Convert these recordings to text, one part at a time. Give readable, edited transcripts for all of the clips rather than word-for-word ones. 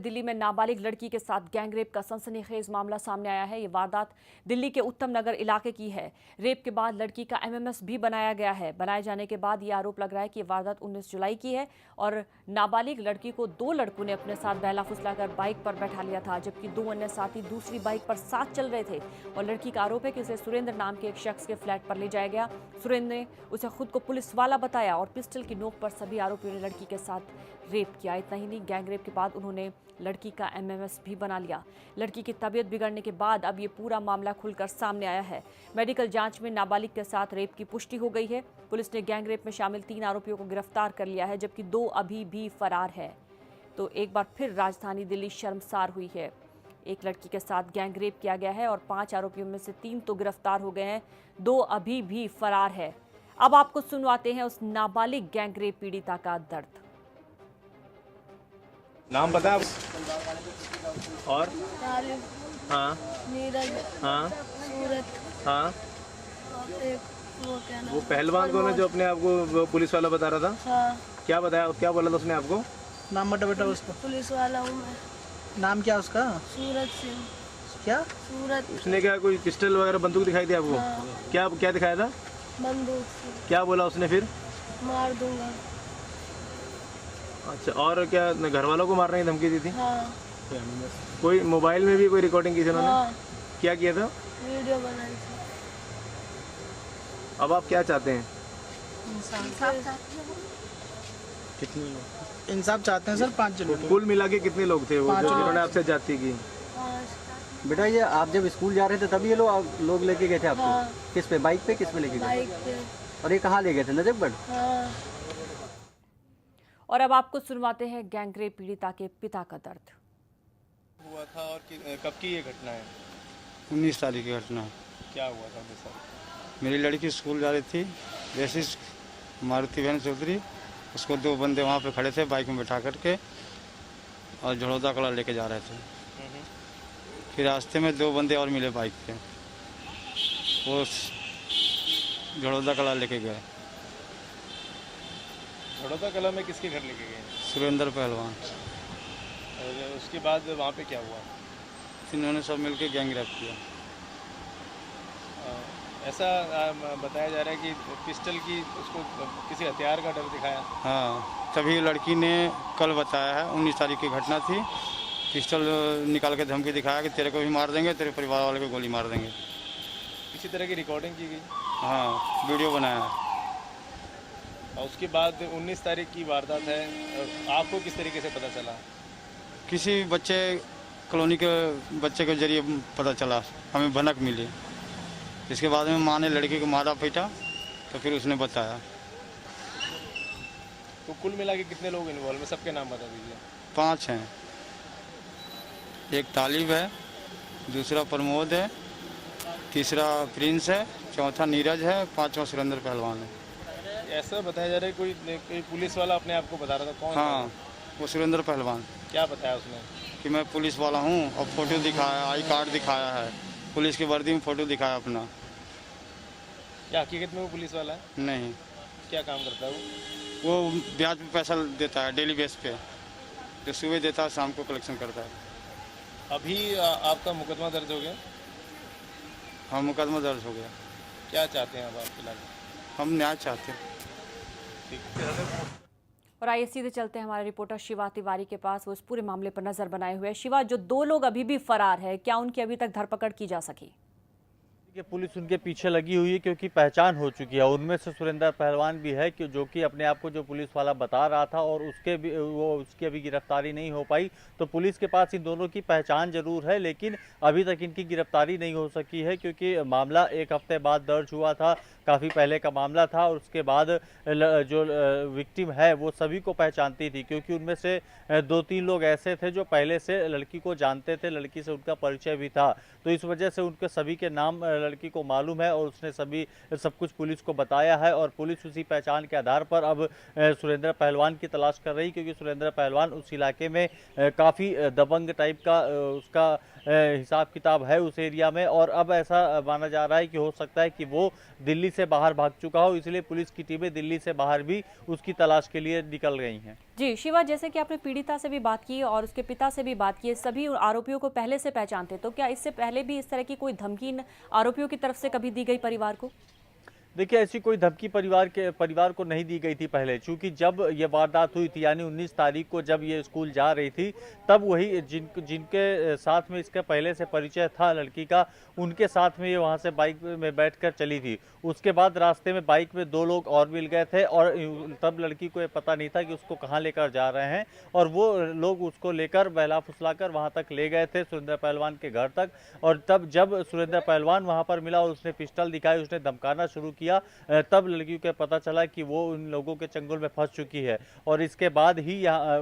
दिल्ली में नाबालिग लड़की के साथ गैंगरेप का सनसनीखेज मामला सामने आया है। ये वारदात दिल्ली के उत्तम नगर इलाके की है। रेप के बाद लड़की का एमएमएस भी बनाया गया है। बनाए जाने के बाद ये आरोप लग रहा है कि ये वारदात 19 जुलाई की है और नाबालिग लड़की को दो लड़कों ने अपने साथ बहला फुसलाकर बाइक पर बैठा लिया था, जबकि दो अन्य साथी दूसरी बाइक पर साथ चल रहे थे। और लड़की का आरोप है कि उसे सुरेंद्र नाम के एक शख्स के फ्लैट पर ले जाया गया। सुरेंद्र ने उसे खुद को पुलिस वाला बताया और पिस्टल की नोक पर सभी आरोपियों ने लड़की के साथ रेप किया। इतना ही नहीं, गैंगरेप के बाद उन्होंने लड़की का एमएमएस भी बना लिया। लड़की की तबीयत बिगड़ने के बाद अब ये पूरा मामला खुलकर सामने आया है। मेडिकल जांच में नाबालिग के साथ रेप की पुष्टि हो गई है। पुलिस ने गैंगरेप में शामिल 3 आरोपियों को गिरफ्तार कर लिया है, जबकि 2 अभी भी फरार है। तो एक बार फिर राजधानी दिल्ली शर्मसार हुई है। एक लड़की के साथ गैंगरेप किया गया है और 5 आरोपियों में से 3 तो गिरफ्तार हो गए हैं, 2 अभी भी फरार है। अब आपको सुनवाते हैं उस नाबालिग गैंगरेप पीड़िता का दर्द। नाम बता और हाँ नीरज, हाँ सूरत, हाँ और एक वो क्या नाम, वो पहलवान कौन है जो अपने आप को वो पुलिस वाला बता रहा था? हाँ, क्या बताया, क्या बोला था उसने आपको? नाम बता बेटा उसका। पुलिस वाला हूँ मैं। नाम क्या उसका? सूरत सिंह। क्या? सूरत। उसने क्या कोई पिस्टल वगैरह बंदूक दिखाई थी आपको? हाँ। क्या क्या दिखाया था? बंदूक से क्या बोला उसने फिर? मार दूंगा। अच्छा, और क्या घर वालों को मारने की धमकी दी थी? हाँ, कोई मोबाइल में भी कोई रिकॉर्डिंग की थी उन्होंने? हाँ, क्या किया था? वीडियो बनाई थी। अब आप क्या चाहते हैं? कितने लोग इंसाफ चाहते हैं सर? 5 लोग। कुल मिला के कितने लोग थे वो जो जिन्होंने आपसे जाती की? 5 बेटा ये आप जब स्कूल जा रहे थे तभी ये लोग लेके गए थे आपको? हाँ। किस पे, बाइक पे, किस पे लेके गए? बाइक पे। और ये कहाँ ले गए थे, नजफगढ़? हाँ, और अब आपको सुनवाते हैं गैंगरेप पीड़िता के पिता का दर्द। हुआ था और कब की ये घटना है? 19 तारीख की घटना है। क्या हुआ था मेरे साथ? मेरी लड़की स्कूल जा रही थी, जैसे मारुति बहन चौधरी, उसको 2 बंदे वहाँ पे खड़े थे बाइक में बैठा करके और झड़ौदा कला लेके जा रहे थे। फिर रास्ते में 2 बंदे और मिले बाइक पे, वो झड़ौदा कला लेके गए। बड़ौदा कला में किसके घर लेके गए? सुरेंद्र पहलवान। और उसके बाद वहाँ पे क्या हुआ? इन्होंने सब मिलके गैंग रेप किया। ऐसा बताया जा रहा है कि पिस्टल की उसको किसी हथियार का डर दिखाया। हाँ, तभी लड़की ने कल बताया है, 19 तारीख की घटना थी, पिस्टल निकाल के धमकी दिखाया कि तेरे को भी मार देंगे, तेरे परिवार वाले को गोली मार देंगे। किसी तरह की रिकॉर्डिंग की गई? हाँ, वीडियो बनाया है। और उसके बाद 19 तारीख की वारदात है, आपको किस तरीके से पता चला? किसी बच्चे, कॉलोनी के बच्चे के जरिए पता चला, हमें भनक मिली। इसके बाद में माँ ने लड़की को मारा पीटा, तो फिर उसने बताया। तो कुल मिला के कितने लोग इन्वॉल्व हैं? सबके नाम बता दीजिए। 5 हैं। एक तालिब है, दूसरा प्रमोद है, तीसरा प्रिंस है, चौथा नीरज है, 5वां सुरेंद्र पहलवान है। ऐसा बताया जा रहा है कोई पुलिस वाला अपने आप को बता रहा था, कौन? हाँ, वो सुरेंद्र पहलवान। क्या बताया उसने? कि मैं पुलिस वाला हूँ, और फोटो दिखाया, आई कार्ड दिखाया है, पुलिस की वर्दी में फ़ोटो दिखाया अपना। क्या हकीकत में वो पुलिस वाला है? नहीं। क्या काम करता है वो ब्याज पे पैसा देता है, डेली बेस पे, जो सुबह देता है शाम को कलेक्शन करता है। अभी आपका मुकदमा दर्ज हो गया? हाँ, मुकदमा दर्ज हो गया। क्या चाहते हैं अब आप फिलहाल? हम न्याय चाहते हैं। और आइए सीधे चलते हैं हमारे रिपोर्टर शिवा तिवारी के पास। वो इस पूरे मामले पर नजर बनाए हुए हैं। शिवा, जो 2 लोग अभी भी फरार है, क्या उनकी अभी तक धरपकड़ की जा सकी? कि पुलिस उनके पीछे लगी हुई है, क्योंकि पहचान हो चुकी है। उनमें से सुरेंद्र पहलवान भी है कि जो कि अपने आप को जो पुलिस वाला बता रहा था, और उसकी अभी गिरफ्तारी नहीं हो पाई। तो पुलिस के पास इन दोनों की पहचान जरूर है, लेकिन अभी तक इनकी गिरफ्तारी नहीं हो सकी है, क्योंकि मामला 1 हफ्ते बाद दर्ज हुआ था। काफ़ी पहले का मामला था, और उसके बाद जो विक्टिम है वो सभी को पहचानती थी, क्योंकि उनमें से 2-3 लोग ऐसे थे जो पहले से लड़की को जानते थे, लड़की से उनका परिचय भी था। तो इस वजह से उनके सभी के नाम लड़की को मालूम है, और उसने सब कुछ पुलिस को बताया है। और पुलिस उसी पहचान के आधार पर अब सुरेंद्र पहलवान की तलाश कर रही, क्योंकि सुरेंद्र पहलवान उस इलाके में काफ़ी दबंग टाइप का उसका हिसाब किताब है उस एरिया में। और अब ऐसा माना जा रहा है कि हो सकता है कि वो दिल्ली से बाहर भाग चुका हो, इसलिए पुलिस की टीमें दिल्ली से बाहर भी उसकी तलाश के लिए निकल गई हैं। जी शिवा, जैसे कि आपने पीड़िता से भी बात की और उसके पिता से भी बात की, सभी आरोपियों को पहले से पहचानते, तो क्या इससे पहले भी इस तरह की कोई धमकी इन आरोपियों की तरफ से कभी दी गई परिवार को? देखिए, ऐसी कोई धमकी परिवार को नहीं दी गई थी पहले, चूंकि जब ये वारदात हुई थी यानी 19 तारीख को जब ये स्कूल जा रही थी, तब वही जिनके साथ में इसका पहले से परिचय था लड़की का, उनके साथ में ये वहाँ से बाइक में बैठकर चली थी। उसके बाद रास्ते में बाइक में 2 लोग और मिल गए थे और तब लड़की को ये पता नहीं था कि उसको कहाँ लेकर जा रहे हैं, और वो लोग उसको लेकर बहला फुसलाकर वहाँ तक ले गए थे, सुरेंद्र पहलवान के घर तक। और तब जब सुरेंद्र पहलवान वहाँ पर मिला और उसने पिस्टल दिखाई, उसने धमकाना शुरू किया, तब लड़की को पता चला कि वो उन लोगों के चंगुल में फंस चुकी है। और इसके बाद ही यहाँ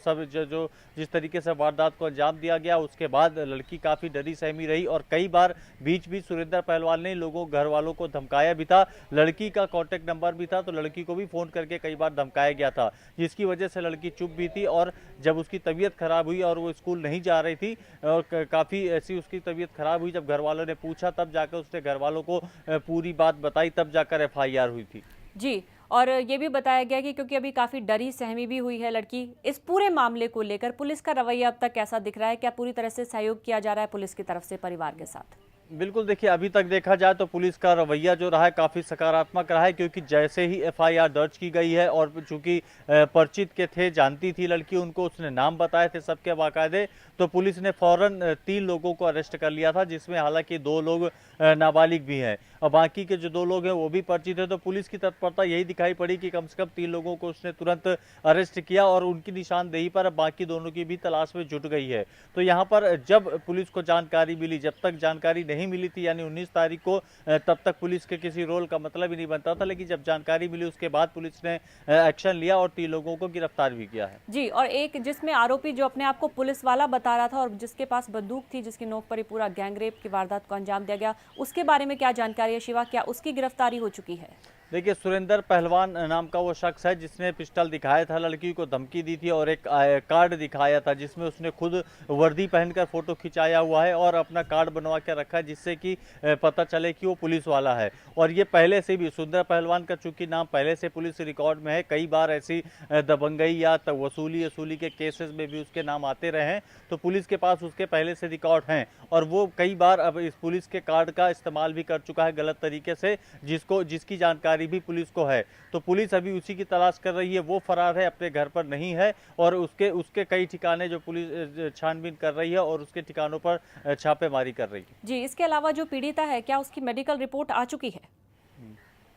सब जो जिस तरीके से वारदात को अंजाम दिया गया, उसके बाद लड़की काफ़ी डरी सहमी रही और कई बार बीच बीच सुरेंद्र पहलवान ने लोगों घर वालों को धमकाया भी था। लड़की का कॉन्टैक्ट नंबर भी था, तो लड़की को भी फ़ोन करके कई बार धमकाया गया था, जिसकी वजह से लड़की चुप भी थी। और जब उसकी तबीयत खराब हुई और वो स्कूल नहीं जा रही थी और काफ़ी ऐसी उसकी तबीयत खराब हुई, जब घर वालों ने पूछा तब जाकर उसने घर वालों को पूरी बात बताई, तब जाकर FIR हुई थी। जी, और ये भी बताया गया कि क्योंकि अभी काफी डरी सहमी भी हुई है लड़की, इस पूरे मामले को लेकर पुलिस का रवैया अब तक कैसा दिख रहा है? क्या पूरी तरह से सहयोग किया जा रहा है पुलिस की तरफ से परिवार के साथ? बिल्कुल, देखिए, अभी तक देखा जाए तो पुलिस का रवैया जो रहा है काफ़ी सकारात्मक रहा है, क्योंकि जैसे ही FIR दर्ज की गई है और चूंकि परिचित के थे, जानती थी लड़की उनको, उसने नाम बताए थे सबके बाकायदे, तो पुलिस ने फौरन 3 लोगों को अरेस्ट कर लिया था, जिसमें हालांकि 2 लोग नाबालिग भी हैं और बाकी के जो 2 लोग हैं वो भी परिचित है। तो पुलिस की तत्परता यही दिखाई पड़ी कि कम से कम 3 लोगों को उसने तुरंत अरेस्ट किया और उनकी निशानदेही पर अब बाकी दोनों की भी तलाश में जुट गई है। तो यहाँ पर जब पुलिस को जानकारी मिली, जब तक जानकारी नहीं मिली थी यानी 19 तारीख को, तब तक पुलिस के किसी रोल का मतलब ही नहीं बनता था, लेकिन जब जानकारी मिली उसके बाद पुलिस ने एक्शन लिया और 3 लोगों को गिरफ्तार भी किया है। जी, और एक जिसमें आरोपी जो अपने आप को पुलिस वाला बता रहा था और जिसके पास बंदूक थी, जिसकी नोक पर ही पूरा गैंगरेप की वारदात को अंजाम दिया गया, उसके बारे में क्या जानकारी है शिवा? क्या उसकी गिरफ्तारी हो चुकी है? देखिए, सुरेंद्र पहलवान नाम का वो शख्स है जिसने पिस्टल दिखाया था, लड़की को धमकी दी थी और एक कार्ड दिखाया था जिसमें उसने खुद वर्दी पहनकर फोटो खिंचाया हुआ है और अपना कार्ड बनवा के रखा है, जिससे कि पता चले कि वो पुलिस वाला है। और ये पहले से भी सुरेंद्र पहलवान का चूंकि नाम पहले से पुलिस रिकॉर्ड में है, कई बार ऐसी दबंगई या वसूली के केसेस में भी उसके नाम आते रहे हैं, तो पुलिस के पास उसके पहले से रिकॉर्ड हैं और वो कई बार अब इस पुलिस के कार्ड का इस्तेमाल भी कर चुका है गलत तरीके से, जिसकी जानकारी भी पुलिस को है। तो पुलिस अभी उसी की तलाश कर रही है, वो फरार है, अपने घर पर नहीं है और उसके कई ठिकाने जो पुलिस छानबीन कर रही है और उसके ठिकानों पर छापेमारी कर रही है। जी, इसके अलावा जो पीड़िता है, क्या उसकी मेडिकल रिपोर्ट आ चुकी है?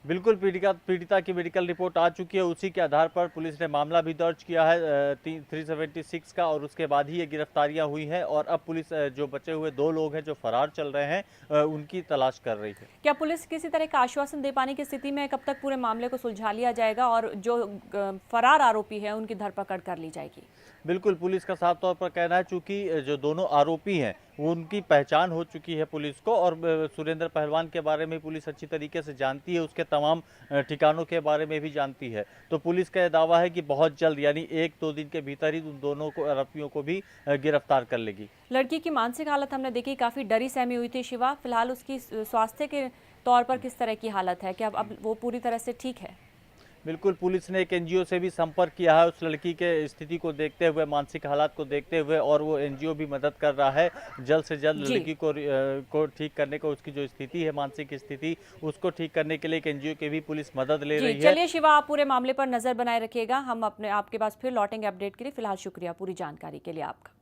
बिल्कुल, पीड़िता की मेडिकल रिपोर्ट आ चुकी है, उसी के आधार पर पुलिस ने मामला भी दर्ज किया है 376 का, और उसके बाद ही ये गिरफ्तारियां हुई हैं और अब पुलिस जो बचे हुए 2 लोग हैं जो फरार चल रहे हैं उनकी तलाश कर रही है। क्या पुलिस किसी तरह का आश्वासन दे पाने की स्थिति में? कब तक पूरे मामले को सुलझा लिया जाएगा और जो फरार आरोपी है उनकी धरपकड़ कर ली जाएगी? बिल्कुल, पुलिस का साफ तौर पर कहना है, चूंकि जो दोनों आरोपी हैं वो उनकी पहचान हो चुकी है पुलिस को और सुरेंद्र पहलवान के बारे में पुलिस अच्छी तरीके से जानती है, उसके तमाम ठिकानों के बारे में भी जानती है। तो पुलिस का यह दावा है कि बहुत जल्द यानी 1-2 दिन के भीतर ही उन दोनों को आरोपियों को भी गिरफ्तार कर लेगी। लड़की की मानसिक हालत हमने देखी, काफी डरी सहमी हुई थी शिवा। फिलहाल उसकी स्वास्थ्य के तौर पर किस तरह की हालत है? क्या अब वो पूरी तरह से ठीक है? बिल्कुल, पुलिस ने एक NGO से भी संपर्क किया है उस लड़की के स्थिति को देखते हुए, मानसिक हालात को देखते हुए, और वो NGO भी मदद कर रहा है जल्द से जल्द लड़की को ठीक करने को, उसकी जो स्थिति है मानसिक स्थिति उसको ठीक करने के लिए एक NGO की भी पुलिस मदद ले रही है। चलिए शिवा, आप पूरे मामले पर नजर बनाए रखिएगा, हम आपके पास फिर लौटेंगे अपडेट के लिए। फिलहाल शुक्रिया पूरी जानकारी के लिए आपका।